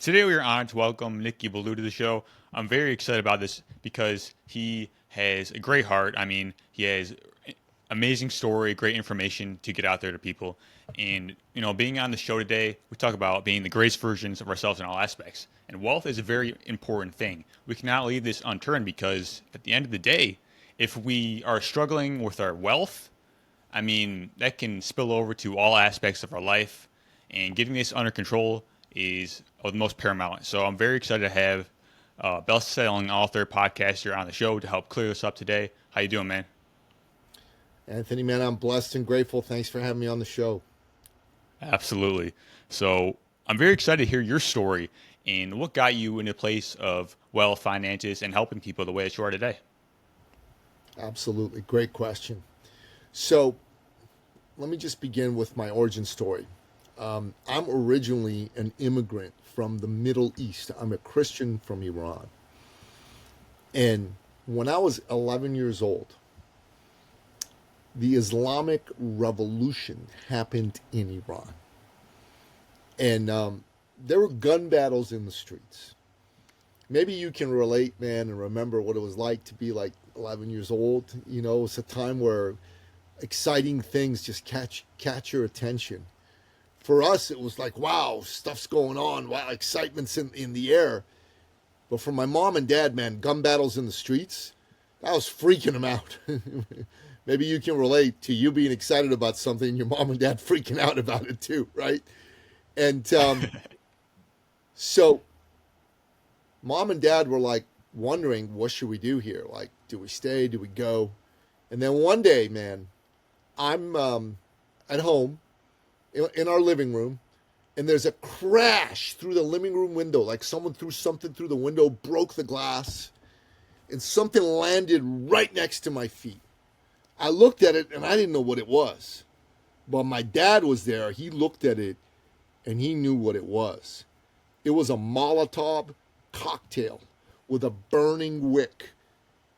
Today we are honored to welcome Nicky Ballou to the show. I'm very excited about this because he has a great heart. I mean, he has amazing story, great information to get out there to people. And, being on the show today, we talk about being the greatest versions of ourselves in all aspects. And wealth is a very important thing. We cannot leave this unturned because at the end of the day, if we are struggling with our wealth, I mean, that can spill over to all aspects of our life, and getting this under control is of the most paramount. So I'm very excited to have best-selling author, podcaster on the show to help clear this up today. How you doing, man? Anthony, man, I'm blessed and grateful. Thanks for having me on the show. Absolutely. So I'm very excited to hear your story and what got you in a place of wealth, finances, and helping people the way that you are today. Absolutely. Great question. So let me just begin with my origin story. I'm originally an immigrant from the Middle East. I'm a Christian from Iran. And when I was 11 years old, the Islamic Revolution happened in Iran. And there were gun battles in the streets. Maybe you can relate, man, and remember what it was like to be like 11 years old. It's a time where exciting things just catch your attention. For us, it was like, wow, stuff's going on. Wow, excitement's in the air. But for my mom and dad, man, gun battles in the streets, that was freaking them out. Maybe you can relate to you being excited about something and your mom and dad freaking out about it too, right? And so mom and dad were like wondering, what should we do here? Like, do we stay? Do we go? And then one day, man, I'm at home in our living room, and there's a crash through the living room window. Like someone threw something through the window, broke the glass, and something landed right next to my feet. I looked at it, and I didn't know what it was. But my dad was there. He looked at it, and he knew what it was. It was a Molotov cocktail with a burning wick,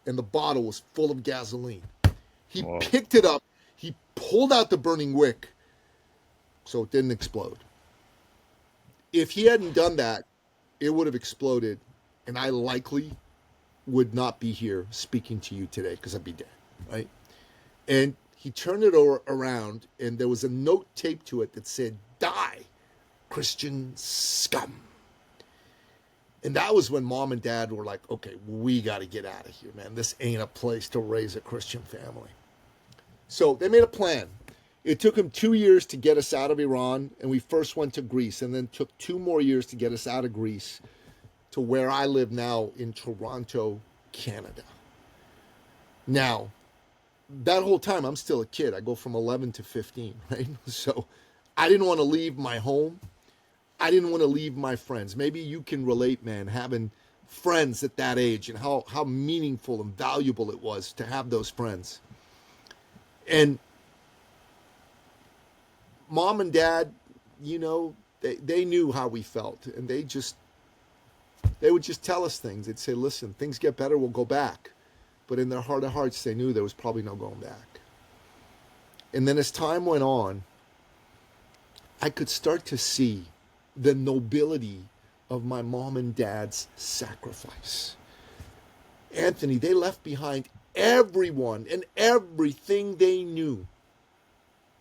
and the bottle was full of gasoline. He Whoa. picked it up. He pulled out the burning wick so it didn't explode. If he hadn't done that, it would have exploded, and I likely would not be here speaking to you today because I'd be dead, right? And he turned it around, and there was a note taped to it that said, "Die, Christian scum." And that was when mom and dad were like, okay, we got to get out of here, man. This ain't a place to raise a Christian family. So they made a plan. It took them 2 years to get us out of Iran, and we first went to Greece, and then took 2 more years to get us out of Greece to where I live now in Toronto, Canada. Now, that whole time, I'm still a kid. I go from 11 to 15, right? So I didn't want to leave my home. I didn't want to leave my friends. Maybe you can relate, man, having friends at that age and how meaningful and valuable it was to have those friends. And mom and dad, they knew how we felt, and they would just tell us things. They'd say, listen, things get better, we'll go back. But in their heart of hearts, they knew there was probably no going back. And then as time went on, I could start to see the nobility of my mom and dad's sacrifice. Anthony, they left behind everyone and everything they knew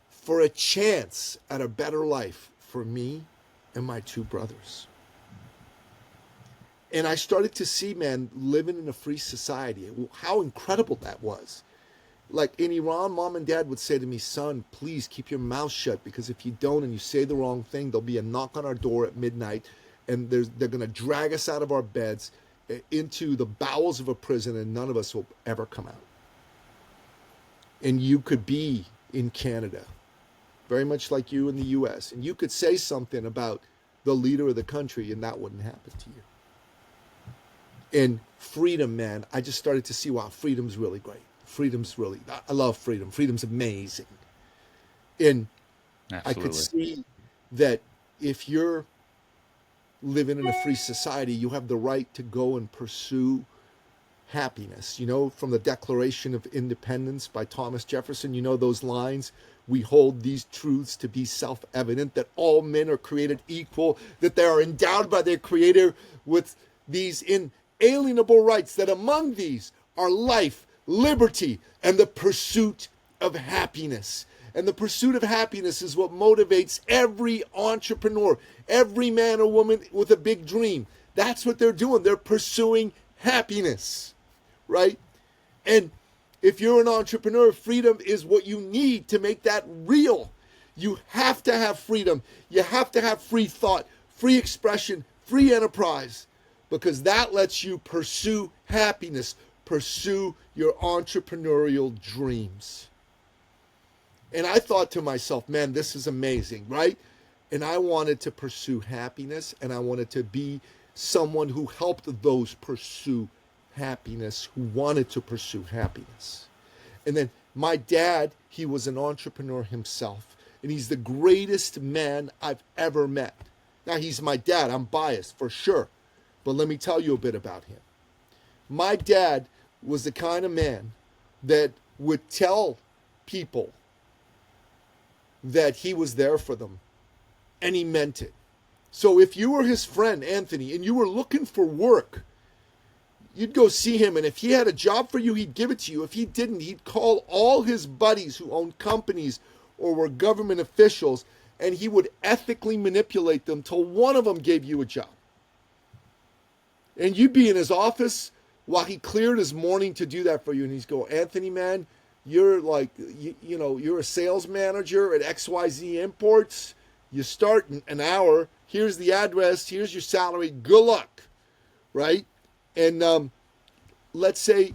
for a chance at a better life for me and my 2 brothers. And I started to see, man, living in a free society, how incredible that was. Like in Iran, mom and dad would say to me, son, please keep your mouth shut, because if you don't and you say the wrong thing, there'll be a knock on our door at midnight, and they're going to drag us out of our beds into the bowels of a prison, and none of us will ever come out. And you could be in Canada, very much like you in the US, and you could say something about the leader of the country, and that wouldn't happen to you. And freedom, man, I just started to see, wow, freedom's really great. I love freedom. Freedom's amazing. And I could Absolutely. see that if you're living in a free society, you have the right to go and pursue happiness. You know, from the Declaration of Independence by Thomas Jefferson, you know those lines? We hold these truths to be self-evident, that all men are created equal, that they are endowed by their Creator with these inalienable rights, that among these are life, liberty, and the pursuit of happiness. And the pursuit of happiness is what motivates every entrepreneur, every man or woman with a big dream. That's what they're doing. They're pursuing happiness, right? And if you're an entrepreneur, freedom is what you need to make that real. You have to have freedom. You have to have free thought, free expression, free enterprise, because that lets you pursue happiness, pursue your entrepreneurial dreams. And I thought to myself, man, this is amazing, right? And I wanted to pursue happiness, and I wanted to be someone who helped those pursue happiness, who wanted to pursue happiness. And then my dad, he was an entrepreneur himself, and he's the greatest man I've ever met. Now, he's my dad. I'm biased for sure, but let me tell you a bit about him. My dad was the kind of man that would tell people that he was there for them, and he meant it. So if you were his friend, Anthony, and you were looking for work, you'd go see him, and if he had a job for you, he'd give it to you. If he didn't, he'd call all his buddies who owned companies or were government officials, and he would ethically manipulate them till one of them gave you a job. And you'd be in his office while he cleared his morning to do that for you, and he'd go, Anthony, man, you're like, you know, you're a sales manager at XYZ Imports. You start in an hour. Here's the address. Here's your salary. Good luck, right? And let's say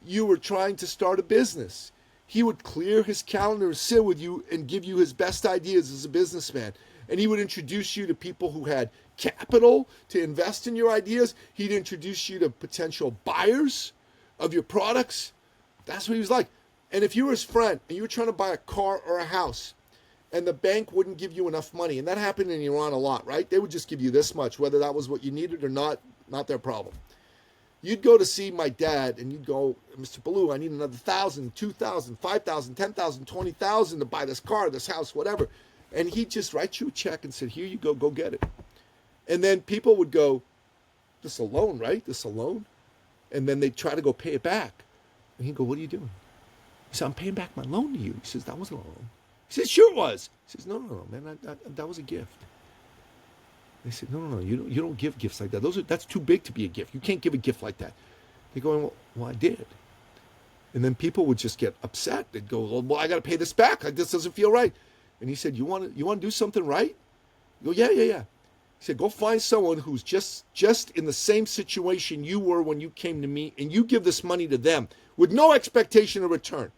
you were trying to start a business. He would clear his calendar, sit with you, and give you his best ideas as a businessman. And he would introduce you to people who had capital to invest in your ideas. He'd introduce you to potential buyers of your products. That's what he was like. And if you were his friend and you were trying to buy a car or a house, and the bank wouldn't give you enough money, and that happened in Iran a lot, right? They would just give you this much, whether that was what you needed or not their problem. You'd go to see my dad, and you'd go, Mr. Billou, I need another 1,000, 2,000, 5,000, 10,000, 20,000 to buy this car, this house, whatever. And he'd just write you a check and said, here you go, go get it. And then people would go, this a loan, right? This a loan? And then they'd try to go pay it back. And he'd go, what are you doing? He said, I'm paying back my loan to you. He says, that wasn't a loan. He said, sure it was. He says, no, man, that was a gift. They said, no, you don't give gifts like that. That's too big to be a gift. You can't give a gift like that. They're going, well, I did. And then people would just get upset. They'd go, well, I got to pay this back. This doesn't feel right. And he said, you want to do something right? You go, yeah. He said, go find someone who's just in the same situation you were when you came to me, and you give this money to them with no expectation of return.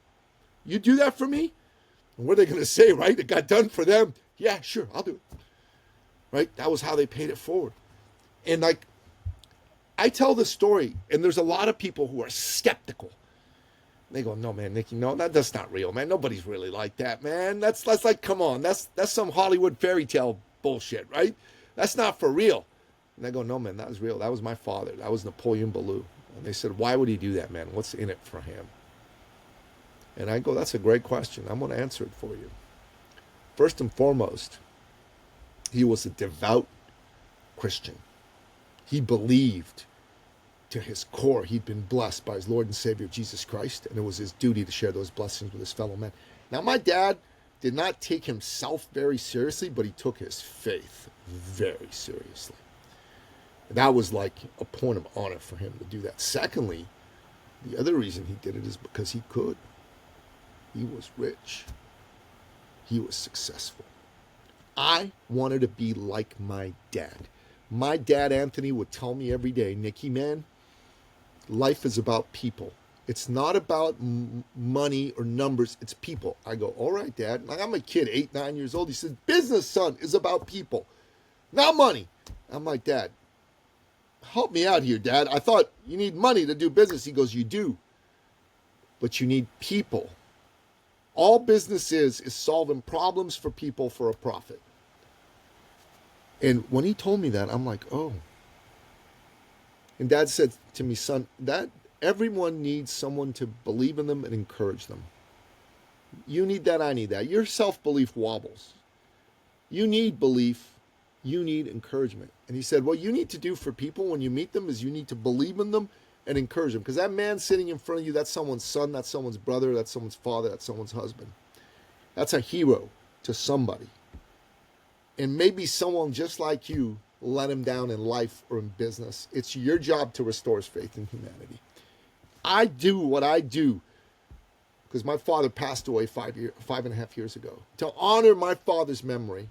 You do that for me? And what are they going to say, right? It got done for them. Yeah, sure, I'll do it. Right? That was how they paid it forward. And like, I tell this story, and there's a lot of people who are skeptical. They go, no, man, Nicky, no, that's not real, man. Nobody's really like that, man. That's like, come on, that's some Hollywood fairy tale bullshit, right? That's not for real. And I go, no, man, that was real. That was my father. That was Napoleon Billou. And they said, why would he do that, man? What's in it for him? And I go, that's a great question. I'm going to answer it for you. First and foremost, he was a devout Christian. He believed to his core he'd been blessed by his Lord and Savior, Jesus Christ, and it was his duty to share those blessings with his fellow men. Now, my dad did not take himself very seriously, but he took his faith very seriously. That was like a point of honor for him to do that. Secondly, the other reason he did it is because he could. He was rich. He was successful. I wanted to be like my dad. My dad, Anthony, would tell me every day, Nicky, man, life is about people. It's not about money or numbers. It's people. I go, all right, Dad. Like, I'm a kid, 8, 9 years old. He says, business, son, is about people, not money. I'm like, Dad, help me out here, Dad. I thought you need money to do business. He goes, you do, but you need people. All business is solving problems for people for a profit. And when he told me that, I'm like, oh. And Dad said to me, son, that Everyone needs someone to believe in them and encourage them. You need that, I need that. Your self-belief wobbles. You need belief, you need encouragement. And he said, what you need to do for people when you meet them is you need to believe in them and encourage them. Because that man sitting in front of you, that's someone's son, that's someone's brother, that's someone's father, that's someone's husband. That's a hero to somebody. And maybe someone just like you let him down in life or in business. It's your job to restore his faith in humanity. I do what I do because my father passed away 5.5 years ago. To honor my father's memory,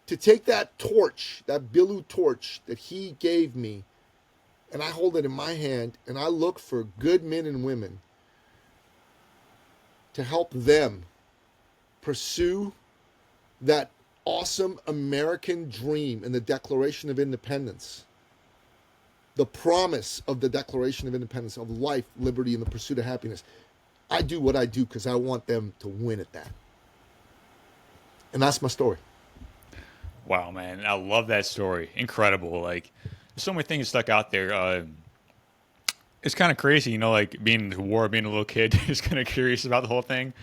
to take that torch, that Billou torch that he gave me, and I hold it in my hand, and I look for good men and women to help them pursue that awesome American dream in the Declaration of Independence. The promise of the Declaration of Independence of life, liberty, and the pursuit of happiness. I do what I do because I want them to win at that. And that's my story. Wow, man, I love that story. Incredible. Like, there's so many things stuck out there. It's kind of crazy, like being in the war, being a little kid, just kind of curious about the whole thing,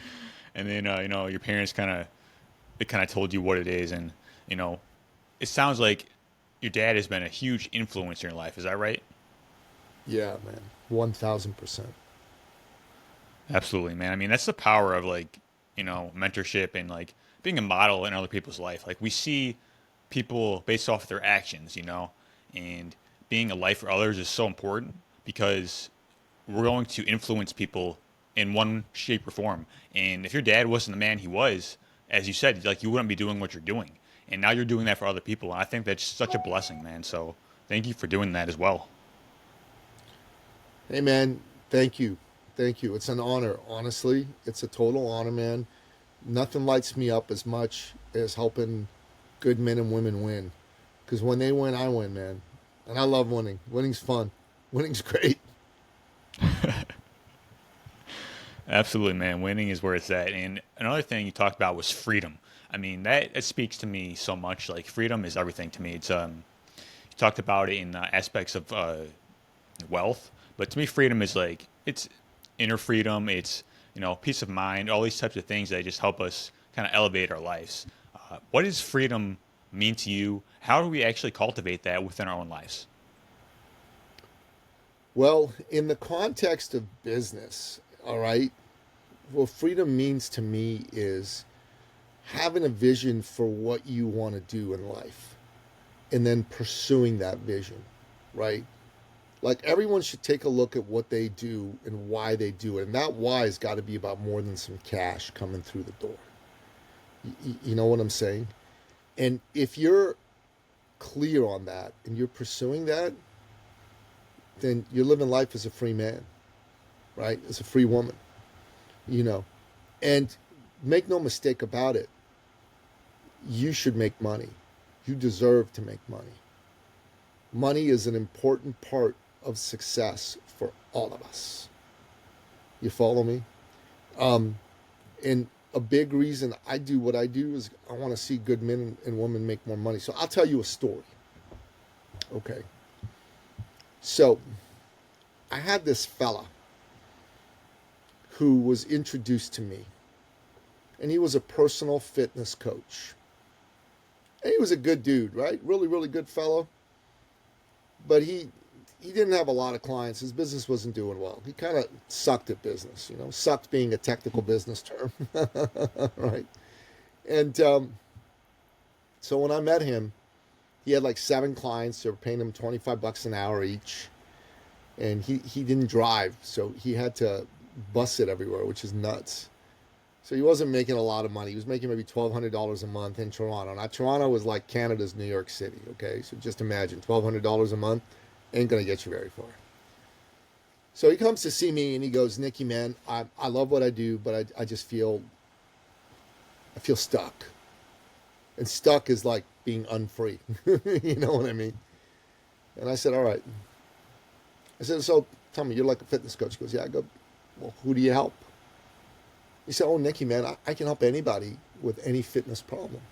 and then your parents they kind of told you what it is, and it sounds like your dad has been a huge influence in your life. Is that right? Yeah, man, 1,000%. Absolutely, man. I mean, that's the power of mentorship and like being a model in other people's life. Like we see people based off their actions, and being a light for others is so important because we're going to influence people in one shape or form. And if your dad wasn't the man he was, as you said, like you wouldn't be doing what you're doing. And now you're doing that for other people. And I think that's such a blessing, man. So thank you for doing that as well. Hey, man, thank you. Thank you. It's an honor. Honestly, it's a total honor, man. Nothing lights me up as much as helping good men and women win. Because when they win, I win, man. And I love winning. Winning's fun. Winning's great. Absolutely, man. Winning is where it's at. And another thing you talked about was freedom. I mean, that speaks to me so much. Like freedom is everything to me. It's you talked about it in aspects of wealth, but to me, freedom is like it's inner freedom. It's peace of mind. All these types of things that just help us kind of elevate our lives. What does freedom mean to you? How do we actually cultivate that within our own lives? Well, in the context of business, all right, what freedom means to me is having a vision for what you want to do in life and then pursuing that vision, right? Like everyone should take a look at what they do and why they do it. And that why has got to be about more than some cash coming through the door. You know what I'm saying? And if you're clear on that and you're pursuing that, then you're living life as a free man, right? As a free woman, And make no mistake about it, you should make money. You deserve to make money. Money is an important part of success for all of us. You follow me? And a big reason I do what I do is I want to see good men and women make more money. So I'll tell you a story. Okay. So I had this fella who was introduced to me, and he was a personal fitness coach. And he was a good dude, right? Really, really good fellow. But he didn't have a lot of clients. His business wasn't doing well. He kind of sucked at business, sucked being a technical business term, right? And so when I met him, he had like 7 clients. They were paying him $25 an hour each. And he didn't drive, so he had to bus it everywhere, which is nuts. So he wasn't making a lot of money. He was making maybe $1,200 a month in Toronto. Now, Toronto was like Canada's New York City, okay? So just imagine, $1,200 a month ain't going to get you very far. So he comes to see me, and he goes, Nicky, man, I love what I do, but I just feel stuck. And stuck is like being unfree. You know what I mean? And I said, all right. I said, so tell me, you're like a fitness coach. He goes, yeah. I go, well, who do you help? He said, oh, Nicky, man, I can help anybody with any fitness problem.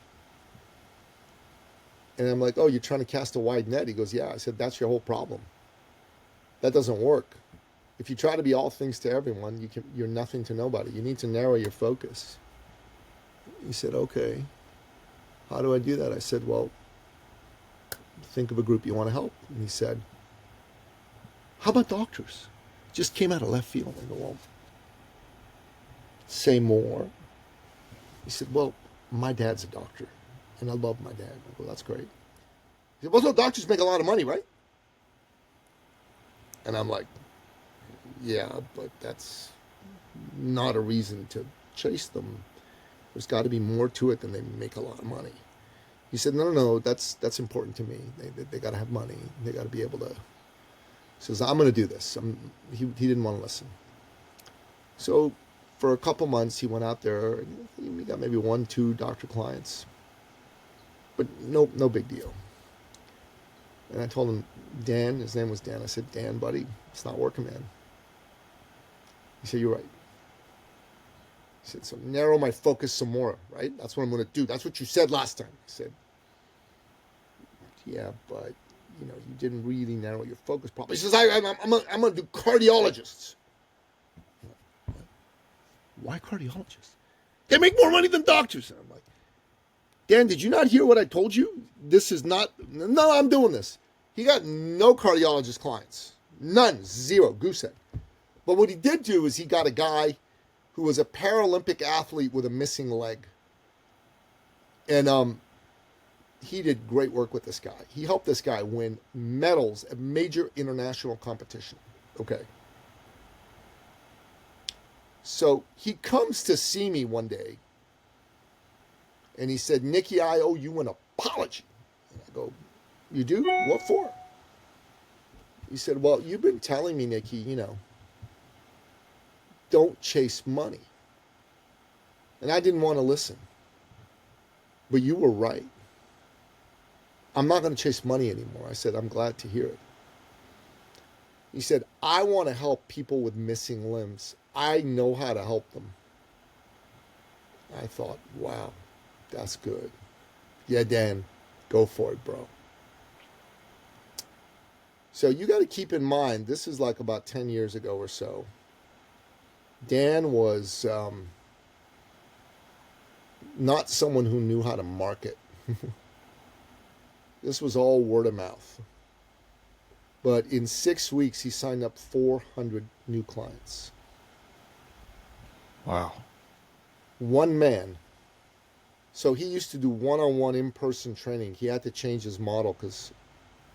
And I'm like, oh, you're trying to cast a wide net? He goes, yeah. I said, that's your whole problem. That doesn't work. If you try to be all things to everyone, you're nothing to nobody. You need to narrow your focus. He said, okay, how do I do that? I said, well, think of a group you want to help. And he said, how about doctors? Just came out of left field. I go, well, say more. He said, well, my dad's a doctor, and I love my dad. I go, that's great. He said, well, so doctors make a lot of money, right? And I'm like, yeah, but that's not a reason to chase them. There's got to be more to it than they make a lot of money. He said, no, that's important to me. They got to have money. They got to be able to. He says, I'm going to do this. He didn't want to listen. So for a couple months, he went out there, and he got maybe 1-2 doctor clients, but no big deal. And I told him, Dan, his name was Dan. I said, Dan, buddy, it's not working, man. He said, you're right. He said, so narrow my focus some more, right? That's what I'm going to do. That's what you said last time. I said, yeah, but, you didn't really narrow your focus properly. He says, I'm going to do cardiologists. Why cardiologists? They make more money than doctors. And I'm like, Dan, did you not hear what I told you? This is not, no, I'm doing this. He got no cardiologist clients. None, zero, goose egg. But what he did do is he got a guy who was a Paralympic athlete with a missing leg. And he did great work with this guy. He helped this guy win medals at major international competition. Okay. So he comes to see me one day, and he said, Nicky, I owe you an apology. And I go, you do? What for? He said, well, you've been telling me, Nicky, don't chase money. And I didn't want to listen. But you were right. I'm not going to chase money anymore. I said, I'm glad to hear it. He said, I want to help people with missing limbs. I know how to help them. I thought, wow, that's good. Yeah, Dan, go for it, bro. So you got to keep in mind, this is like about 10 years ago or so. Dan was not someone who knew how to market. This was all word of mouth. But in 6 weeks, he signed up 400 new clients. Wow. One man. So he used to do one-on-one in-person training. He had to change his model because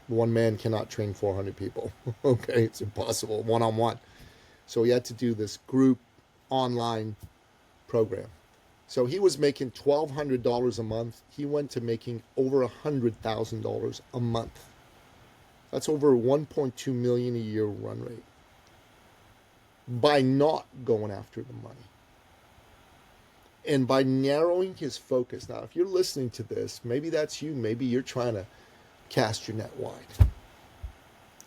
one man cannot train 400 people. Okay, it's impossible, one-on-one. So he had to do this group online program. So he was making $1,200 a month. He went to making over $100,000 a month. That's over 1.2 million a year run rate by not going after the money. And by narrowing his focus. Now, if you're listening to this, maybe that's you. Maybe you're trying to cast your net wide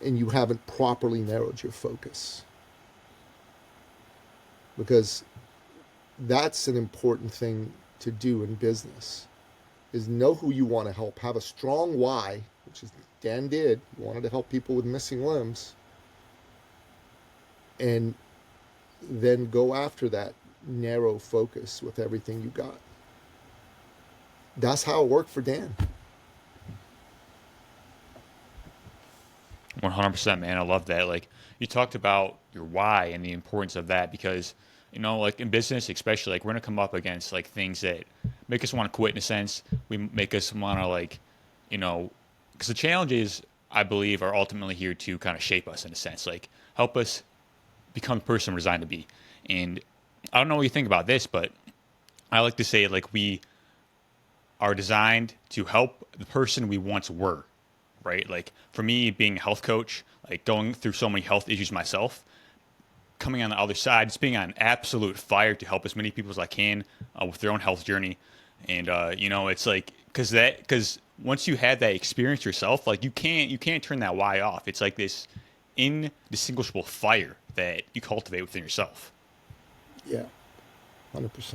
and you haven't properly narrowed your focus. Because that's an important thing to do in business, is know who you want to help. Have a strong why, which is Dan did. He wanted to help people with missing limbs. And then go after that narrow focus with everything you got. That's how it worked for Dan. 100%, man. I love that. Like, you talked about your why and the importance of that because, like in business, especially, like we're going to come up against like things that make us want to quit in a sense. We make us want to because the challenges, I believe, are ultimately here to kind of shape us in a sense, like help us become the person we're designed to be. And I don't know what you think about this, but I like to say like we are designed to help the person we once were, right? Like for me, being a health coach, like going through so many health issues myself, coming on the other side, just being on absolute fire to help as many people as I can with their own health journey. And it's like because once you have that experience yourself, like you can't turn that why off. It's like this indistinguishable fire that you cultivate within yourself. Yeah, 100%.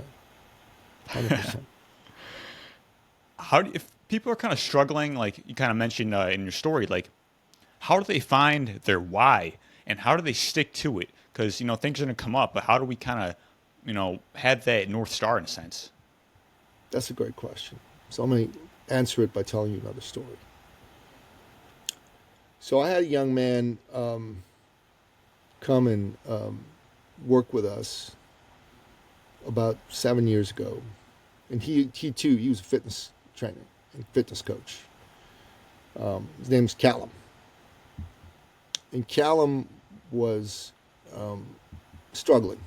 100%. If people are kind of struggling, like you kind of mentioned in your story, like how do they find their why and how do they stick to it? Because things are going to come up, but how do we kind of have that North Star in a sense? That's a great question. So I'm going to answer it by telling you another story. So I had a young man come and work with us about 7 years ago, and he too, he was a fitness trainer and fitness coach. His name's Callum, and Callum was struggling.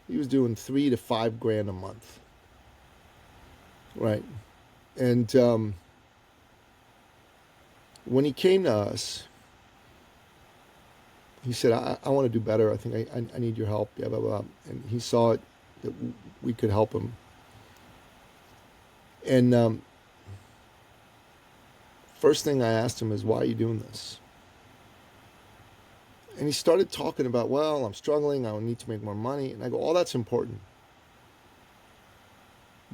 He was doing $3,000 to $5,000 a month, right? And when he came to us, he said, I want to do better. I think I need your help, blah, blah, blah. And he saw it, that we could help him. And first thing I asked him is, why are you doing this? And he started talking about, well, I'm struggling. I need to make more money. And I go, oh, that's important.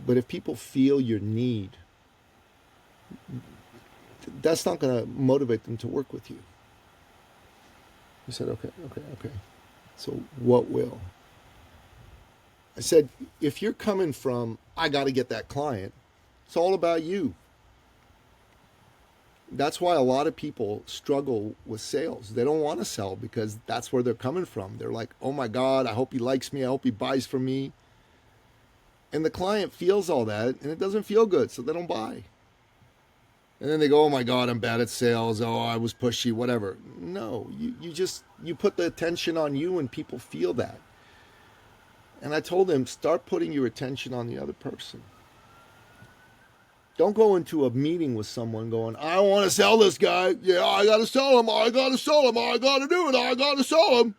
But if people feel your need, that's not going to motivate them to work with you. He said, okay. So what will? I said, if you're coming from, I got to get that client, it's all about you. That's why a lot of people struggle with sales. They don't want to sell because that's where they're coming from. They're like, oh my God, I hope he likes me. I hope he buys from me. And the client feels all that and it doesn't feel good, so they don't buy. And then they go, oh my God, I'm bad at sales. Oh, I was pushy, whatever. No, you put the attention on you and people feel that. And I told him, start putting your attention on the other person. Don't go into a meeting with someone going, I want to sell this guy. Yeah, I got to sell him. I got to sell him. I got to do it. I got to sell him.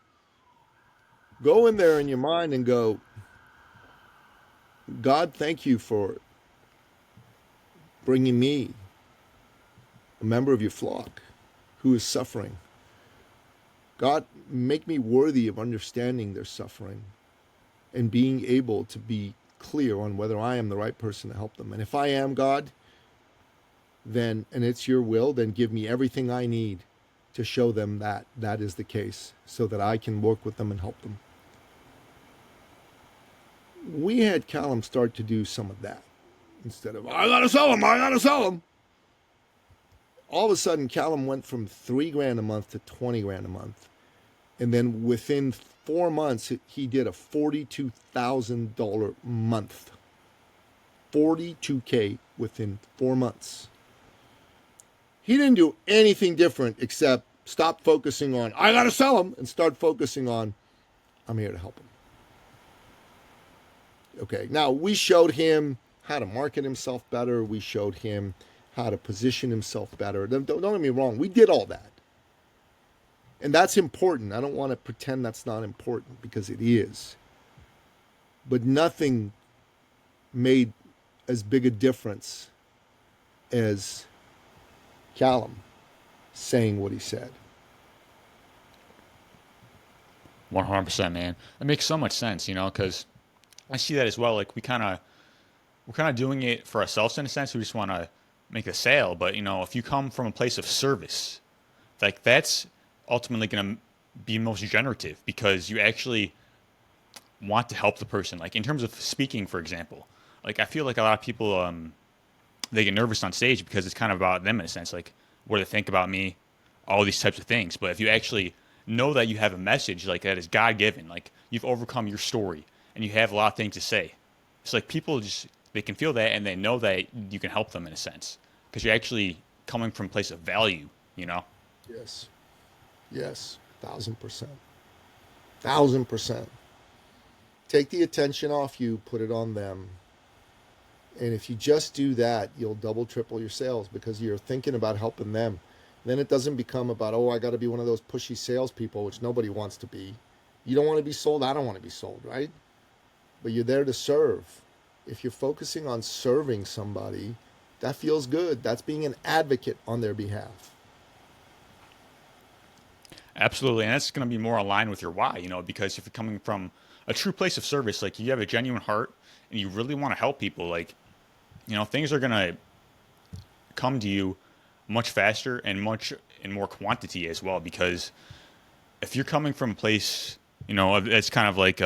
Go in there in your mind and go, God, thank you for bringing me, a member of your flock, who is suffering. God, make me worthy of understanding their suffering and being able to be clear on whether I am the right person to help them. And if I am, God, then, and it's your will, then give me everything I need to show them that that is the case so that I can work with them and help them. We had Callum start to do some of that instead of, I got to sell him. I got to sell him. All of a sudden, Callum went from $3,000 a month to $20,000 a month. And then within 4 months, he did a $42,000 month. $42K within 4 months. He didn't do anything different except stop focusing on, I got to sell him, and start focusing on, I'm here to help him. Okay, now we showed him how to market himself better. We showed him how to position himself better. Don't get me wrong, we did all that. And that's important. I don't want to pretend that's not important because it is. But nothing made as big a difference as Callum saying what he said. 100%, man. That makes so much sense, because I see that as well. Like we're kind of doing it for ourselves in a sense. We just want to make a sale, but if you come from a place of service, like that's ultimately going to be most generative because you actually want to help the person. Like in terms of speaking, for example, like I feel like a lot of people they get nervous on stage because it's kind of about them in a sense, like what do they think about me, all these types of things. But if you actually know that you have a message like that is God given, like you've overcome your story and you have a lot of things to say, it's like people just they can feel that and they know that you can help them in a sense because you're actually coming from a place of value. Yes, 1,000%. 1,000%. Take the attention off you, put it on them. And if you just do that, you'll double, triple your sales because you're thinking about helping them. Then it doesn't become about, oh, I got to be one of those pushy salespeople, which nobody wants to be. You don't want to be sold. I don't want to be sold, right? But you're there to serve. If you're focusing on serving somebody, that feels good. That's being an advocate on their behalf. Absolutely, and that's going to be more aligned with your why, because if you're coming from a true place of service, like you have a genuine heart and you really want to help people, like, things are going to come to you much faster and much in more quantity as well because if you're coming from a place, it's kind of like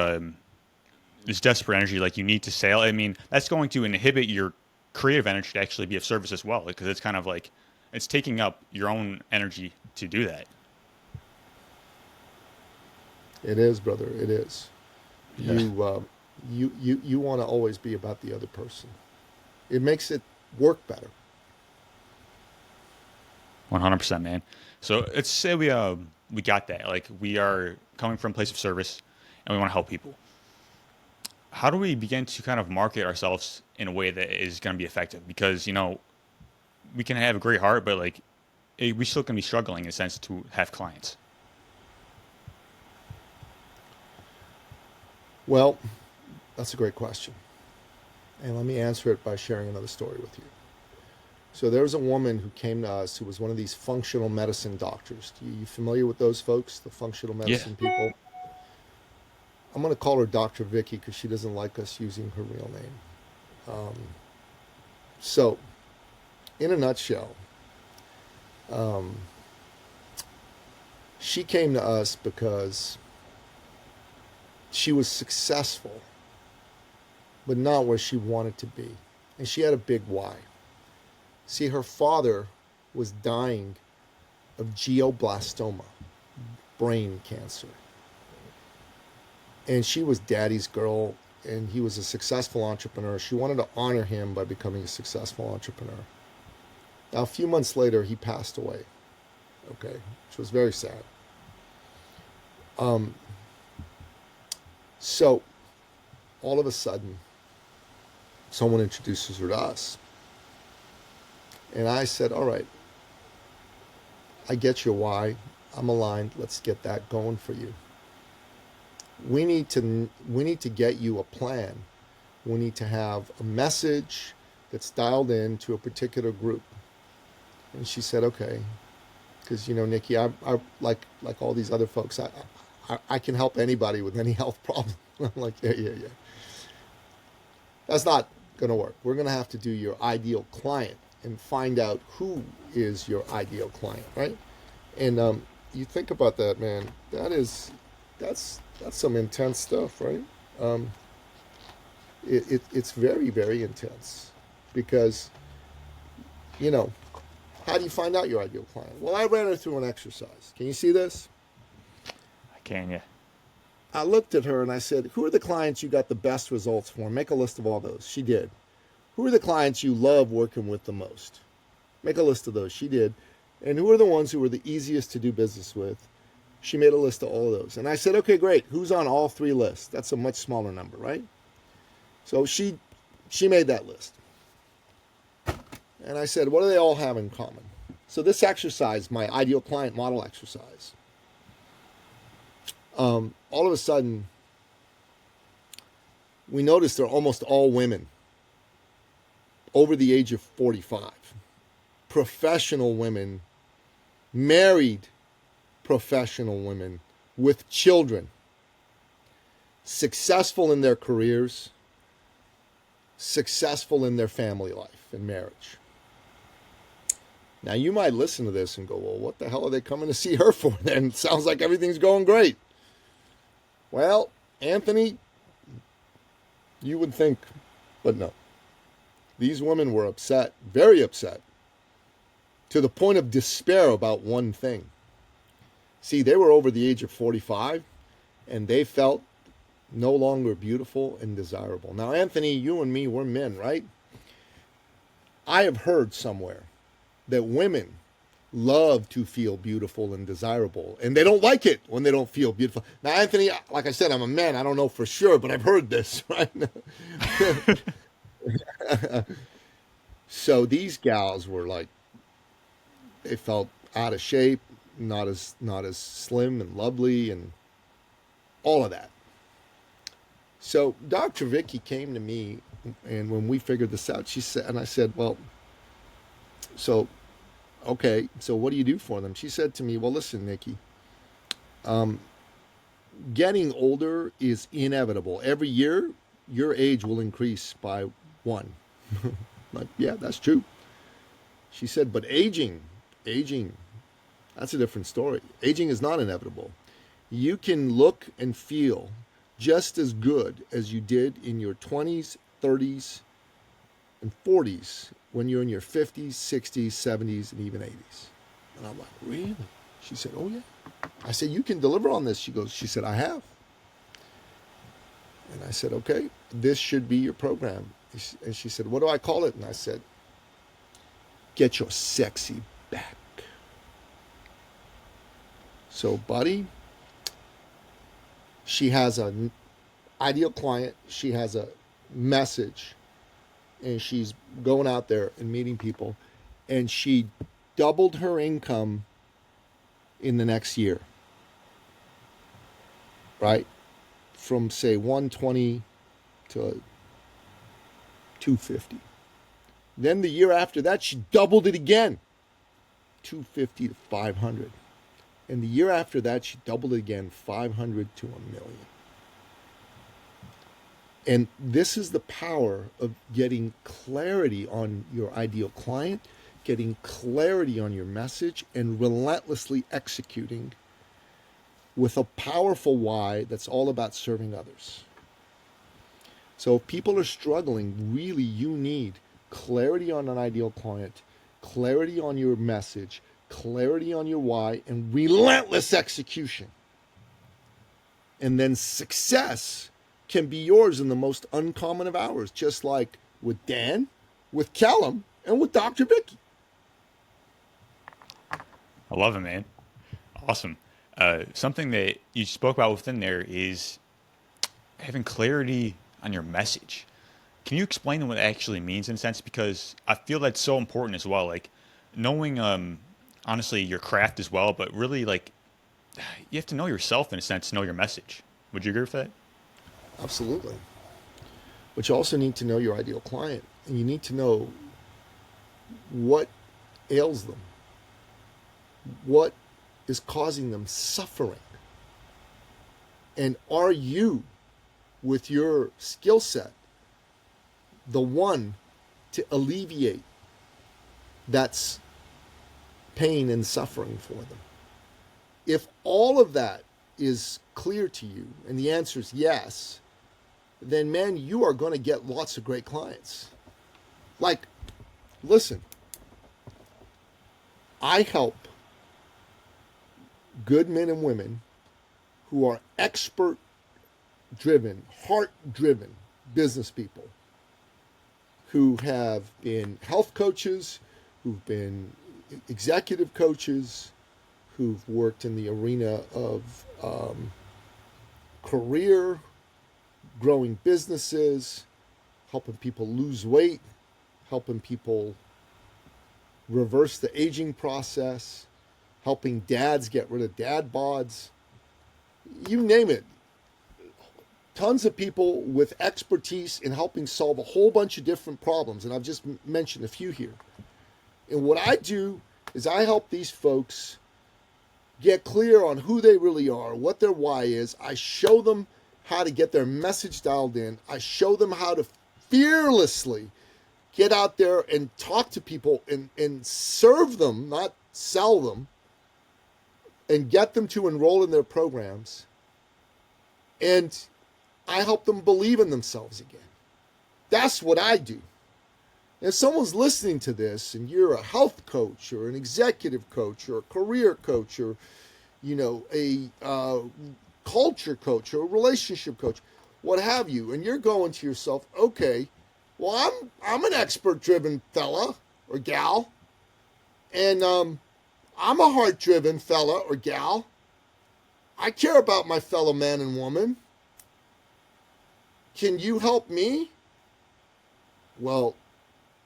this desperate energy, like you need to sell. I mean, that's going to inhibit your creative energy to actually be of service as well, because it's kind of like it's taking up your own energy to do that. It is, brother. It is. Yeah. You want to always be about the other person. It makes it work better. 100%, man. So let's say we got that. Like we are coming from a place of service, and we want to help people. How do we begin to kind of market ourselves in a way that is going to be effective? Because we can have a great heart, but like we still can be struggling in a sense to have clients. Well, that's a great question. And let me answer it by sharing another story with you. So there was a woman who came to us who was one of these functional medicine doctors. You familiar with those folks, the functional Yeah. medicine people? I'm going to call her Dr. Vicky because she doesn't like us using her real name. So, in a nutshell, she came to us because she was successful, but not where she wanted to be. And she had a big why. See, her father was dying of glioblastoma, brain cancer. And she was daddy's girl, and he was a successful entrepreneur. She wanted to honor him by becoming a successful entrepreneur. Now, a few months later, he passed away, okay, which was very sad. So, all of a sudden, someone introduces her to us. And I said, all right, I get your why. I'm aligned. Let's get that going for you. We need to get you a plan. We need to have a message that's dialed in to a particular group. And she said, okay, because Nikki, I like all these other folks, I can help anybody with any health problem. I'm like, yeah. That's not going to work. We're going to have to do your ideal client and find out who is your ideal client, right? And you think about that, man. That's some intense stuff, right? It's very, very intense because, how do you find out your ideal client? Well, I ran her through an exercise. Can you see this? I can, yeah. I looked at her and I said, who are the clients you got the best results for? Make a list of all those. She did. Who are the clients you love working with the most? Make a list of those. She did. And who are the ones who were the easiest to do business with? She made a list of all of those. And I said, okay, great. Who's on all three lists? That's a much smaller number, right? So she made that list. And I said, what do they all have in common? So this exercise, my ideal client model exercise, all of a sudden, we noticed they're almost all women over the age of 45. Professional women, married professional women with children, successful in their careers, successful in their family life and marriage. Now, you might listen to this and go, well, what the hell are they coming to see her for then? It sounds like everything's going great. Well, Anthony, you would think, but no. These women were upset, very upset, to the point of despair about one thing. See, they were over the age of 45, and they felt no longer beautiful and desirable. Now, Anthony, you and me, we're men, right? I have heard somewhere that women love to feel beautiful and desirable, and they don't like it when they don't feel beautiful. Now, Anthony, like I said, I'm a man. I don't know for sure, but I've heard this, right? So these gals were like, they felt out of shape, not as slim and lovely and all of that. So Dr. Vicky came to me, and when we figured this out, she said, and I said, well, so, okay, so what do you do for them? She said to me, well, listen, Nikki, getting older is inevitable. Every year, your age will increase by 1. Like, yeah, that's true. She said, but aging, that's a different story. Aging is not inevitable. You can look and feel just as good as you did in your 20s, 30s, and 40s when you're in your 50s, 60s, 70s, and even 80s. And I'm like, really? She said, oh, yeah. I said, you can deliver on this. She said, I have. And I said, okay, this should be your program. And she said, what do I call it? And I said, get your sexy back. So, buddy, she has an ideal client. She has a message. And she's going out there and meeting people. And she doubled her income in the next year. Right? From, say, 120 to 250. Then the year after that, she doubled it again. 250 to 500. And the year after that, she doubled it again, 500 to a million. And this is the power of getting clarity on your ideal client, getting clarity on your message, and relentlessly executing with a powerful why that's all about serving others. So if people are struggling, really you need clarity on an ideal client, clarity on your message, clarity on your why, and relentless execution. And then success can be yours in the most uncommon of hours, just like with Dan, with Callum, and with Dr. Vicky. I love it, man. Awesome. Something that you spoke about within there is having clarity on your message. Can you explain what it actually means in a sense? Because I feel that's so important as well. Like knowing, honestly, your craft as well, but really like you have to know yourself in a sense to know your message. Would you agree with that? Absolutely. But you also need to know your ideal client, and you need to know what ails them, what is causing them suffering. And are you, with your skill set, the one to alleviate that pain and suffering for them? If all of that is clear to you, and the answer is yes, then man, you are going to get lots of great clients. Like, listen, I help good men and women who are expert driven, heart driven business people who have been health coaches, who've been executive coaches, who've worked in the arena of career, growing businesses, helping people lose weight, helping people reverse the aging process, helping dads get rid of dad bods, you name it. Tons of people with expertise in helping solve a whole bunch of different problems, and I've just mentioned a few here. And what I do is I help these folks get clear on who they really are, what their why is. I show them how to get their message dialed in. I show them how to fearlessly get out there and talk to people and serve them, not sell them, and get them to enroll in their programs. And I help them believe in themselves again. That's what I do. If someone's listening to this and you're a health coach or an executive coach or a career coach or, a culture coach or a relationship coach, what have you, and you're going to yourself, okay, well, I'm an expert-driven fella or gal, and I'm a heart-driven fella or gal. I care about my fellow man and woman. Can you help me? Well,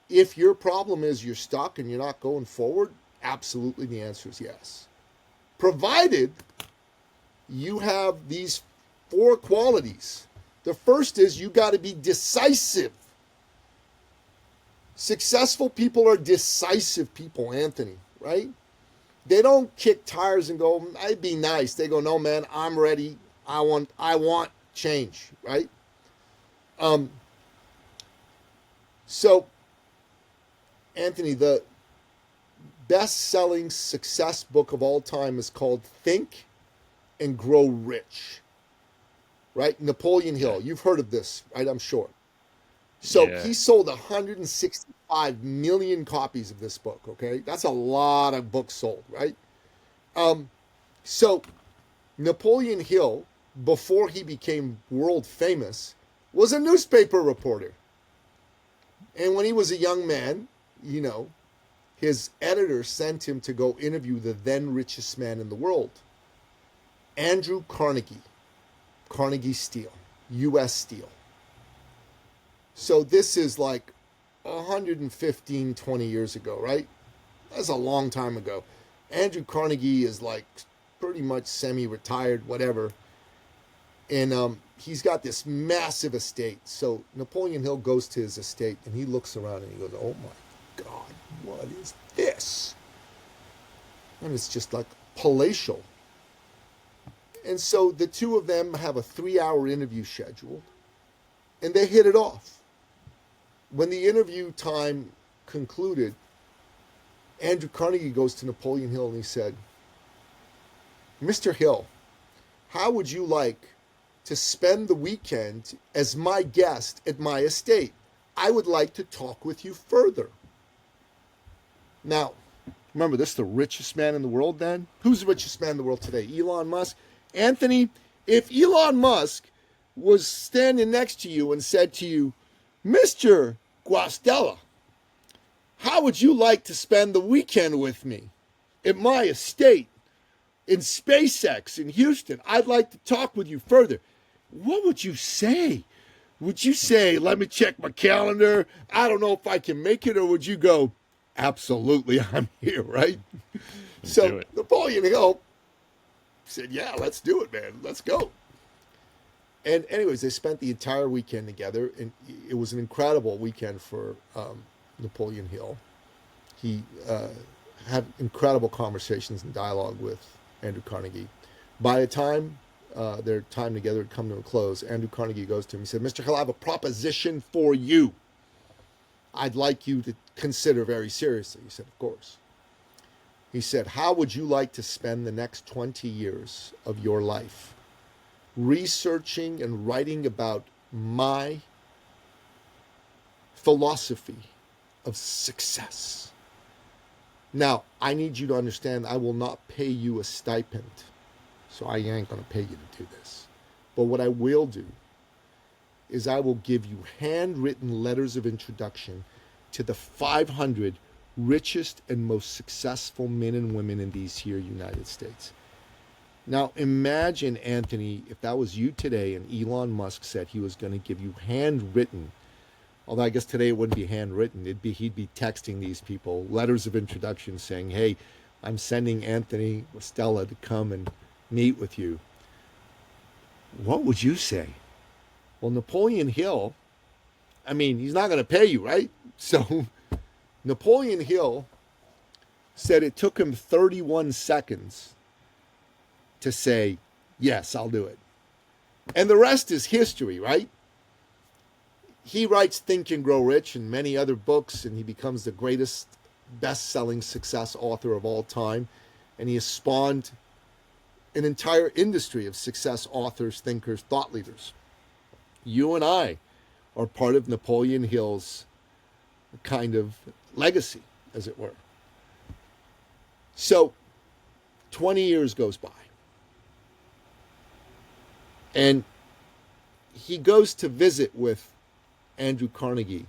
if your problem is you're stuck and you're not going forward, absolutely the answer is yes. Provided you have these 4 qualities. The first is you got to be decisive. Successful people are decisive people, Anthony, right? They don't kick tires and go, I'd be nice. They go, no, man, I'm ready. I want change, right? So, Anthony, the best-selling success book of all time is called Think, and grow rich. Right? Napoleon Hill. You've heard of this, right? I'm sure. So Yeah. he sold 165 million copies of this book. Okay, that's a lot of books sold, right? So Napoleon Hill, before he became world famous, was a newspaper reporter. And when he was a young man, you know, his editor sent him to go interview the then richest man in the world, Andrew Carnegie, Carnegie Steel, U.S. Steel. So this is like 115, 20 years ago, right? That's a long time ago. Andrew Carnegie is like pretty much semi-retired, whatever. And he's got this massive estate. So Napoleon Hill goes to his estate and he looks around and he goes, oh my God, what is this? And it's just like palatial. And so the two of them have a 3-hour interview scheduled and they hit it off. When the interview time concluded, Andrew Carnegie goes to Napoleon Hill and he said, Mr. Hill, how would you like to spend the weekend as my guest at my estate? I would like to talk with you further. Now, remember, this is the richest man in the world then? Who's the richest man in the world today? Elon Musk? Anthony, if Elon Musk was standing next to you and said to you, Mr. Guastella, how would you like to spend the weekend with me at my estate in SpaceX in Houston? I'd like to talk with you further. What would you say? Would you say, let me check my calendar, I don't know if I can make it, or would you go, absolutely, I'm here, right? So Napoleon Hill said, yeah, let's do it, man. Let's go. And anyways, they spent the entire weekend together, and it was an incredible weekend for Napoleon Hill. He had incredible conversations and dialogue with Andrew Carnegie. By the time their time together had come to a close, Andrew Carnegie goes to him. He said, Mr. Hill, I have a proposition for you. I'd like you to consider very seriously. He said, of course. He said, how would you like to spend the next 20 years of your life researching and writing about my philosophy of success? Now, I need you to understand I will not pay you a stipend, so I ain't going to pay you to do this. But what I will do is I will give you handwritten letters of introduction to the 500 richest and most successful men and women in these here United States. Now, imagine, Anthony, if that was you today and Elon Musk said he was going to give you handwritten, although I guess today it wouldn't be handwritten, he'd be texting these people letters of introduction saying, hey, I'm sending Anthony or Stella to come and meet with you. What would you say? Well, Napoleon Hill, I mean, he's not going to pay you, right? So Napoleon Hill said it took him 31 seconds to say, yes, I'll do it. And the rest is history, right? He writes Think and Grow Rich and many other books, and he becomes the greatest best-selling success author of all time. And he has spawned an entire industry of success authors, thinkers, thought leaders. You and I are part of Napoleon Hill's kind of legacy, as it were. So 20 years goes by. And he goes to visit with Andrew Carnegie.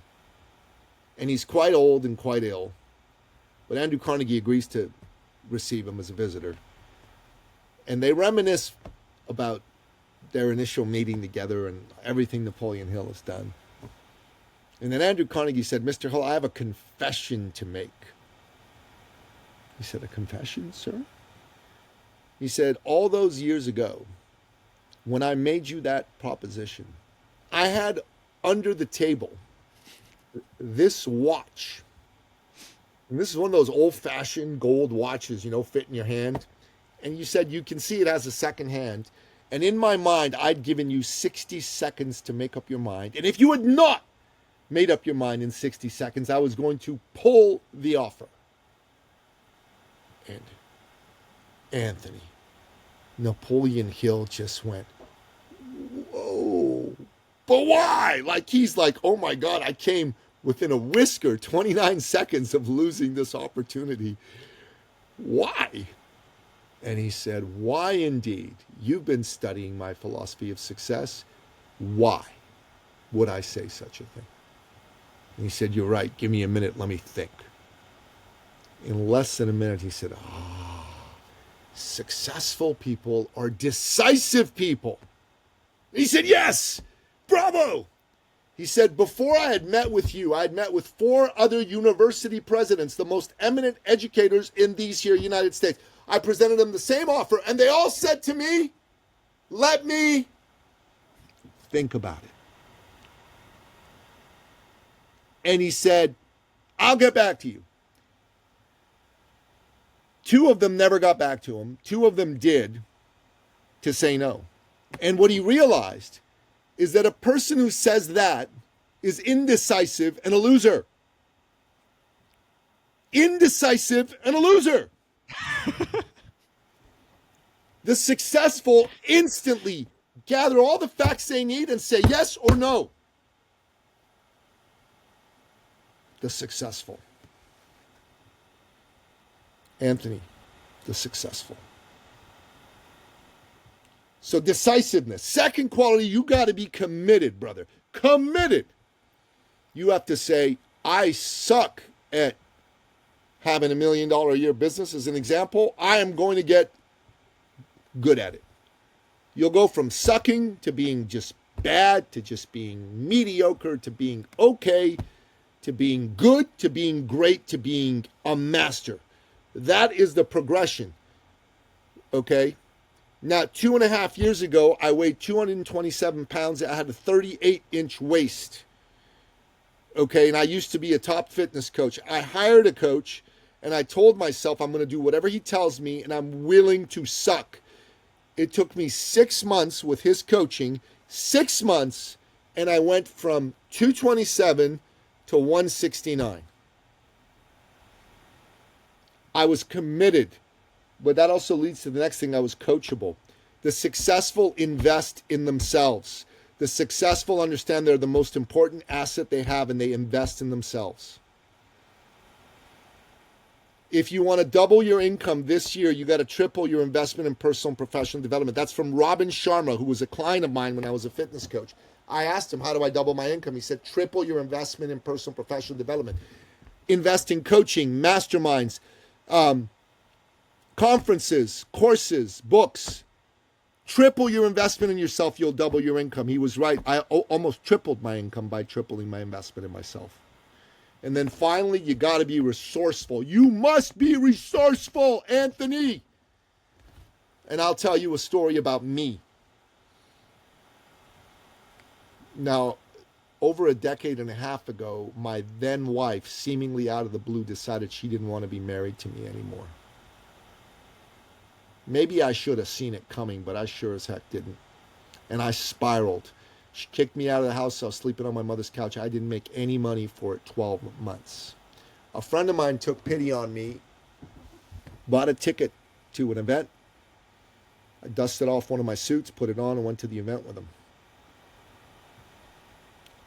And he's quite old and quite ill. But Andrew Carnegie agrees to receive him as a visitor. And they reminisce about their initial meeting together and everything Napoleon Hill has done. And then Andrew Carnegie said, Mr. Hill, I have a confession to make. He said, a confession, sir? He said, all those years ago, when I made you that proposition, I had under the table this watch. And this is one of those old-fashioned gold watches, fit in your hand. And you said you can see it has a second hand. And in my mind, I'd given you 60 seconds to make up your mind. And if you had not made up your mind in 60 seconds, I was going to pull the offer. And Anthony, Napoleon Hill just went, whoa, but why? Like, he's like, oh my God, I came within a whisker, 29 seconds of losing this opportunity. Why? And he said, why indeed? You've been studying my philosophy of success. Why would I say such a thing? And he said, you're right. Give me a minute. Let me think. In less than a minute, he said, successful people are decisive people. And he said, yes, bravo. He said, before I had met with you, I had met with 4 other university presidents, the most eminent educators in these here United States. I presented them the same offer, and they all said to me, let me think about it. And he said, I'll get back to you. 2 of them never got back to him. 2 of them did, to say no. And what he realized is that a person who says that is indecisive and a loser. Indecisive and a loser. The successful instantly gather all the facts they need and say yes or no. The successful. Anthony, the successful. So decisiveness. Second quality, you got to be committed, brother. Committed. You have to say, I suck at having $1 million a year business as an example. I am going to get good at it. You'll go from sucking to being just bad, to just being mediocre, to being okay, to being good, to being great, to being a master. That is the progression. Okay? Now, 2.5 years ago, I weighed 227 pounds. I had a 38-inch waist. Okay, and I used to be a top fitness coach. I hired a coach, and I told myself I'm going to do whatever he tells me, and I'm willing to suck. It took me 6 months with his coaching, 6 months, and I went from 227 to 169. I was committed, but that also leads to the next thing. I was coachable. The successful invest in themselves. The successful understand they're the most important asset they have, and they invest in themselves. If you want to double your income this year, you got to triple your investment in personal and professional development. That's from Robin Sharma, who was a client of mine when I was a fitness coach. I asked him, how do I double my income? He said, triple your investment in personal and professional development. Invest in coaching, masterminds, conferences, courses, books. Triple your investment in yourself, you'll double your income. He was right. I almost tripled my income by tripling my investment in myself. And then finally, you got to be resourceful. You must be resourceful, Anthony. And I'll tell you a story about me. Now, over a decade and a half ago, my then wife, seemingly out of the blue, decided she didn't want to be married to me anymore. Maybe I should have seen it coming, but I sure as heck didn't. And I spiraled. She kicked me out of the house. I was sleeping on my mother's couch. I didn't make any money for 12 months. A friend of mine took pity on me, bought a ticket to an event. I dusted off one of my suits, put it on, and went to the event with him.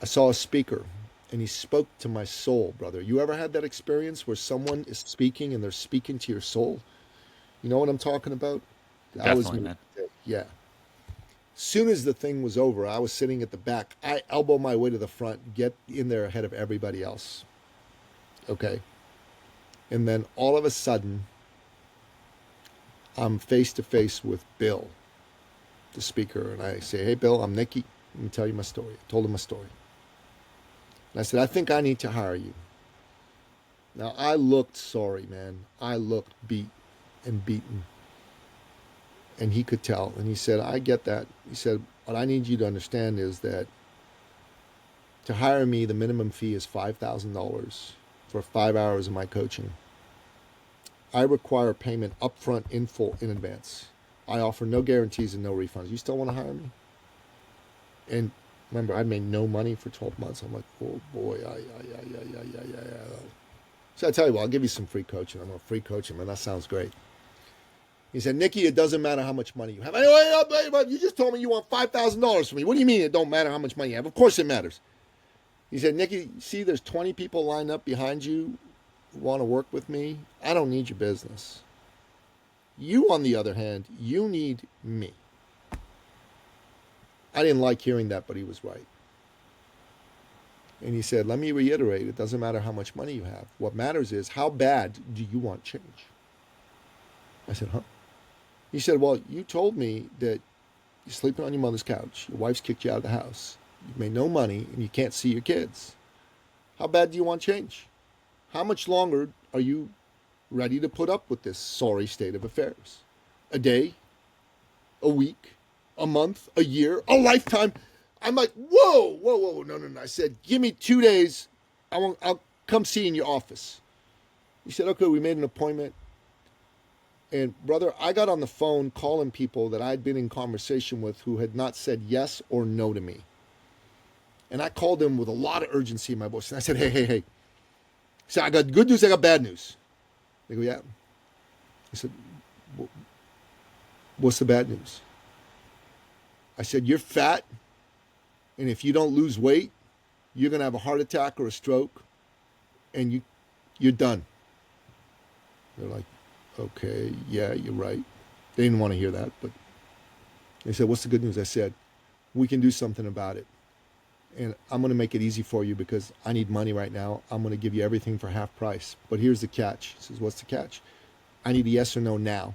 I saw a speaker, and he spoke to my soul, brother. You ever had that experience where someone is speaking and they're speaking to your soul? You know what I'm talking about? That was Definitely, me. man. Yeah. Soon as the thing was over, I was sitting at the back. I elbow my way to the front, get in there ahead of everybody else. Okay. And then all of a sudden, I'm face to face with Bill, the speaker. And I say, hey, Bill, I'm Nicky. Let me tell you my story. I told him my story. And I said, I think I need to hire you. Now, I looked sorry, man. I looked beat and beaten. And he could tell. And he said, I get that. He said, what I need you to understand is that to hire me, the minimum fee is $5,000 for 5 hours of my coaching. I require payment upfront in full in advance. I offer no guarantees and no refunds. You still want to hire me? And remember, I made no money for 12 months. I'm like, oh boy, So I tell you what, I'll give you some free coaching. I'm going to free coach him, and that sounds great. He said, Nicky, it doesn't matter how much money you have. Anyway, you just told me you want $5,000 from me. What do you mean it don't matter how much money you have? Of course it matters. He said, Nicky, see, there's 20 people lined up behind you who want to work with me. I don't need your business. You, on the other hand, you need me. I didn't like hearing that, but he was right. And he said, let me reiterate, it doesn't matter how much money you have. What matters is, how bad do you want change? I said, huh? He said, well, you told me that you're sleeping on your mother's couch. Your wife's kicked you out of the house. You've made no money and you can't see your kids. How bad do you want change? How much longer are you ready to put up with this sorry state of affairs? A day? A week? A month? A year? A lifetime? I'm like, whoa, no. I said, give me 2 days. I'll come see you in your office. He said, okay, we made an appointment. And brother, I got on the phone calling people that I'd been in conversation with who had not said yes or no to me. And I called them with a lot of urgency in my voice. And I said, hey. So I got good news, I got bad news. They go, yeah. I said, what's the bad news? I said, you're fat. And if you don't lose weight, you're going to have a heart attack or a stroke. And you're done. They're like, okay, yeah, you're right. They didn't want to hear that, but they said, what's the good news? I said, we can do something about it. And I'm going to make it easy for you because I need money right now. I'm going to give you everything for half price. But here's the catch. He says, what's the catch? I need a yes or no now.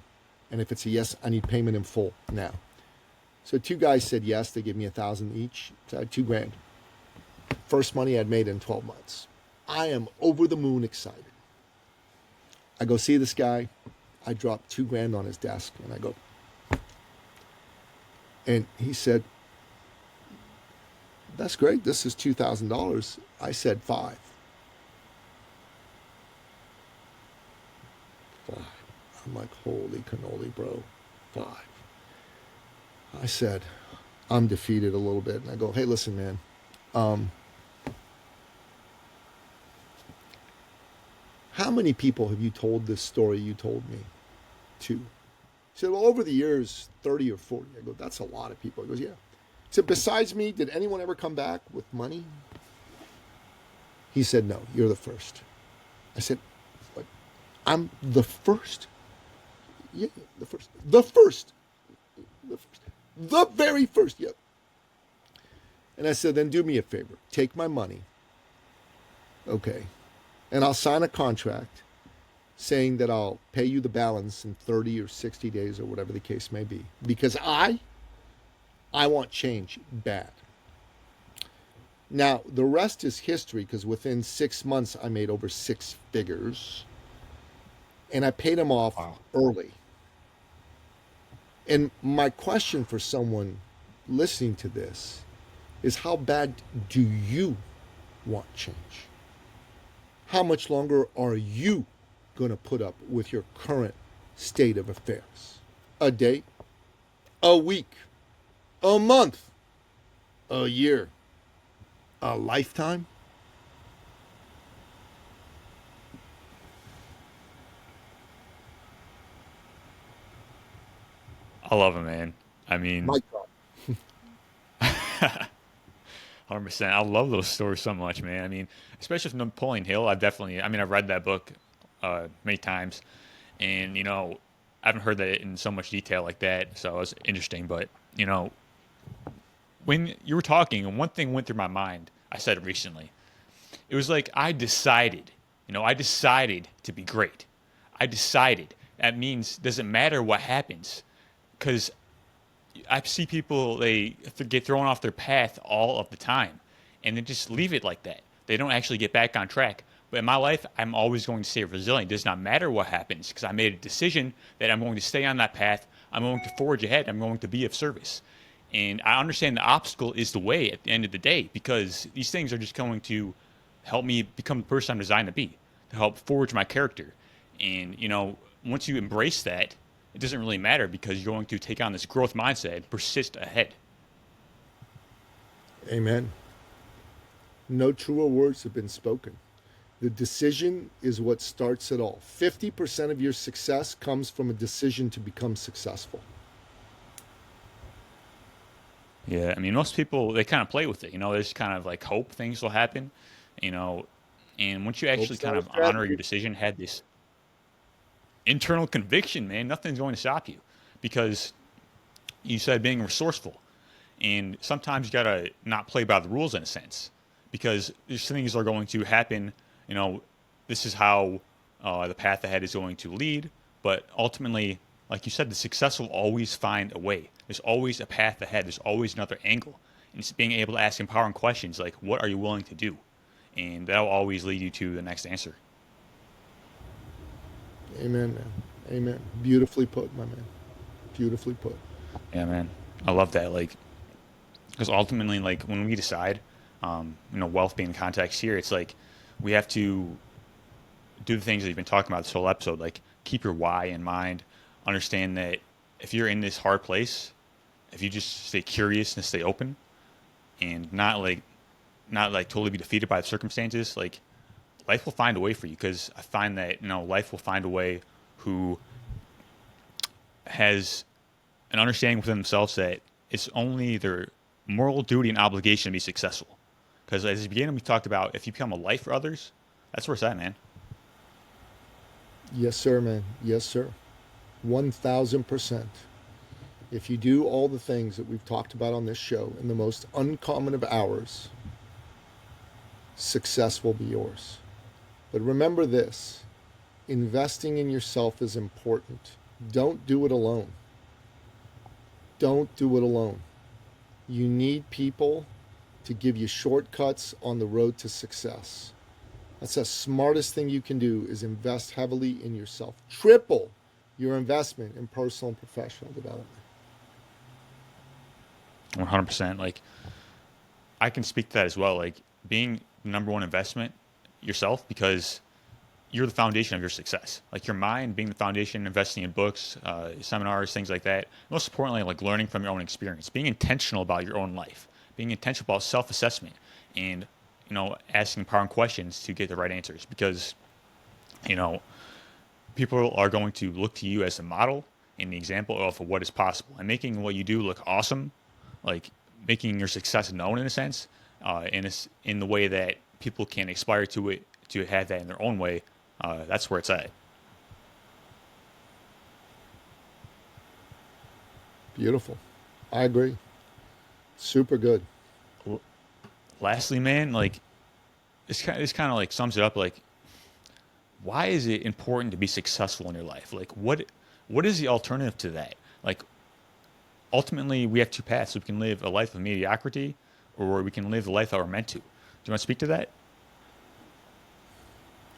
And if it's a yes, I need payment in full now. So 2 guys said yes. They gave me $1,000 each. So I had $2,000. First money I'd made in 12 months. I am over the moon excited. I go see this guy. I drop $2,000 on his desk and I go, and he said, that's great. This is $2,000. I said 5. 5. I'm like, holy cannoli, bro. 5. I said, I'm defeated a little bit. And I go, hey, listen, man. How many people have you told this story you told me to? He said, well, over the years, 30 or 40. I go, that's a lot of people. He goes, yeah. He said, besides me, did anyone ever come back with money? He said, no, you're the first. I said, what? I'm the first? Yeah, the first. The first. The first. The very first, yep. And I said, then do me a favor. Take my money. Okay. And I'll sign a contract saying that I'll pay you the balance in 30 or 60 days or whatever the case may be. Because I want change bad. Now, the rest is history because within 6 months, I made over 6 figures. And I paid them off early. And my question for someone listening to this is, how bad do you want change? How much longer are you going to put up with your current state of affairs? A day? A week? A month? A year? A lifetime? I love it, man. I mean, My God. 100%. I love those stories so much, man. I mean, especially from Napoleon Hill. I've read that book many times, and I haven't heard that in so much detail like that. So it was interesting. But when you were talking, and one thing went through my mind. I said it recently. It was like I decided. I decided to be great. I decided. That means doesn't matter what happens, because I see people, they get thrown off their path all of the time, and they just leave it like that. They don't actually get back on track. But in my life, I'm always going to stay resilient. It does not matter what happens, because I made a decision that I'm going to stay on that path. I'm going to forge ahead. I'm going to be of service. And I understand the obstacle is the way at the end of the day, because these things are just going to help me become the person I'm designed to be, to help forge my character. And, once you embrace that, it doesn't really matter, because you're going to take on this growth mindset and persist ahead. Amen. No truer words have been spoken. The decision is what starts it all. 50% of your success comes from a decision to become successful. Yeah, I mean, most people they kind of play with it. They just kind of like hope things will happen, you know. And once you actually Hope's kind not a of honor your strategy. decision, had this internal conviction, man, nothing's going to stop you, because you said being resourceful, and sometimes you gotta not play by the rules in a sense, because these things are going to happen. You know, this is how the path ahead is going to lead. But ultimately, like you said, the success will always find a way. There's always a path ahead. There's always another angle. And it's being able to ask empowering questions like, "What are you willing to do?" And that'll always lead you to the next answer. Amen, man. Amen. Beautifully put, my man. Beautifully put. Yeah, man, I love that. Like, because ultimately, like when we decide, wealth being the context here, it's like we have to do the things that you've been talking about this whole episode. Like, keep your why in mind. Understand that if you're in this hard place, if you just stay curious and stay open, and not like totally be defeated by the circumstances, like life will find a way for you. Because I find that life will find a way who has an understanding within themselves that it's only their moral duty and obligation to be successful. Because at the beginning, we talked about if you become a light for others, that's where it's at, man. Yes, sir, man. Yes, sir. 1000%. If you do all the things that we've talked about on this show in the most uncommon of hours, success will be yours. But remember this, investing in yourself is important. Don't do it alone. Don't do it alone. You need people to give you shortcuts on the road to success. That's the smartest thing you can do, is invest heavily in yourself. Triple your investment in personal and professional development. 100%. Like, I can speak to that as well. Like, being the number one investment yourself, because you're the foundation of your success. Like, your mind being the foundation, investing in books, seminars, things like that. Most importantly, like learning from your own experience, being intentional about your own life, being intentional about self-assessment, and asking empowering questions to get the right answers. Because you know people are going to look to you as a model and the example of what is possible, and making what you do look awesome, like making your success known in a sense, in the way that people can aspire to it, to have that in their own way. That's where it's at. Beautiful. I agree. Super good. Lastly, man, like this kind of like sums it up. Like, why is it important to be successful in your life? Like, what is the alternative to that? Like, ultimately, we have two paths. We can live a life of mediocrity, or we can live the life that we're meant to. Do you want to speak to that?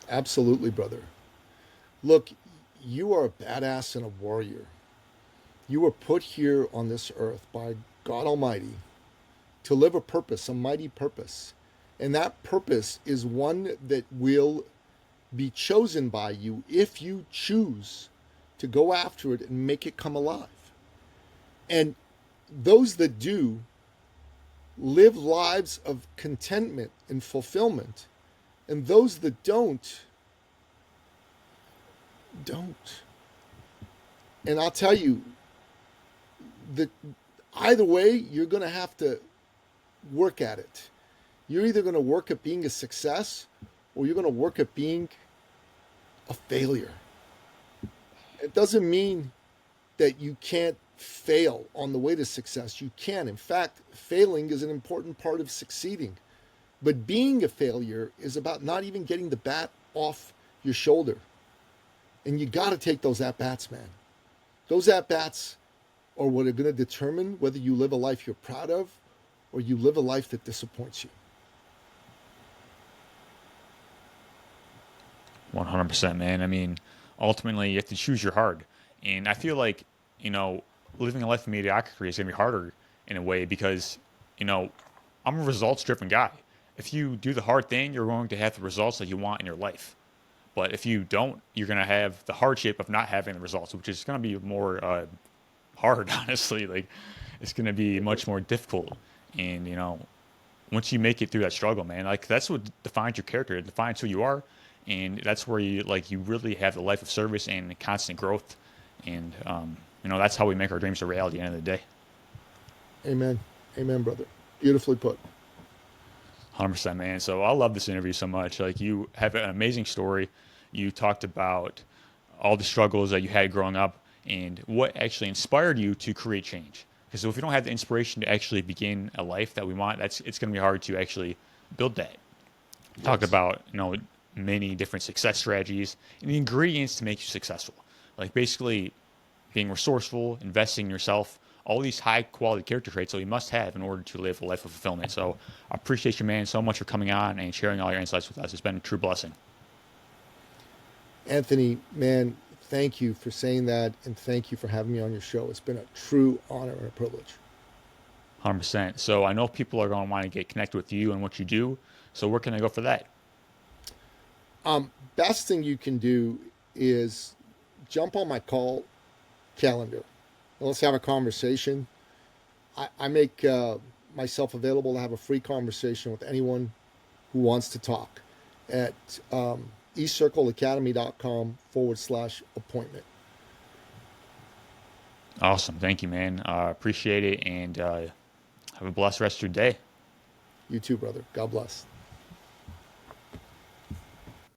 Absolutely, brother. Look, you are a badass and a warrior. You were put here on this earth by God Almighty to live a purpose, a mighty purpose. And that purpose is one that will be chosen by you if you choose to go after it and make it come alive. And those that do live lives of contentment and fulfillment. And those that don't. And I'll tell you that either way, you're going to have to work at it. You're either going to work at being a success, or you're going to work at being a failure. It doesn't mean that you can't fail on the way to success. You can. In fact, failing is an important part of succeeding. But being a failure is about not even getting the bat off your shoulder. And you got to take those at-bats, man. Those at-bats are what are going to determine whether you live a life you're proud of or you live a life that disappoints you. 100%, man. I mean, ultimately, you have to choose your hard. And I feel like, living a life of mediocrity is going to be harder in a way because, you know, I'm a results driven guy. If you do the hard thing, you're going to have the results that you want in your life. But if you don't, you're going to have the hardship of not having the results, which is going to be more hard, honestly. Like, it's going to be much more difficult. And, once you make it through that struggle, man, like that's what defines your character. It defines who you are, and that's where you really have the life of service and constant growth, and that's how we make our dreams a reality at the end of the day. Amen. Amen, brother. Beautifully put. 100%, man. So I love this interview so much. Like you have an amazing story. You talked about all the struggles that you had growing up and what actually inspired you to create change. Because if we don't have the inspiration to actually begin a life that we want, it's going to be hard to actually build that. Talked Yes. about many different success strategies and the ingredients to make you successful. Like basically being resourceful, investing in yourself, all these high quality character traits that we must have in order to live a life of fulfillment. So I appreciate you, man, so much for coming on and sharing all your insights with us. It's been a true blessing. Anthony, man, thank you for saying that, and thank you for having me on your show. It's been a true honor and a privilege. 100%. So I know people are going to want to get connected with you and what you do. So where can I go for that? Best thing you can do is jump on my call calendar. Let's have a conversation. I make myself available to have a free conversation with anyone who wants to talk at eCircleacademy.com/appointment. Awesome. Thank you, man. Appreciate it. And have a blessed rest of your day. You too, brother. God bless.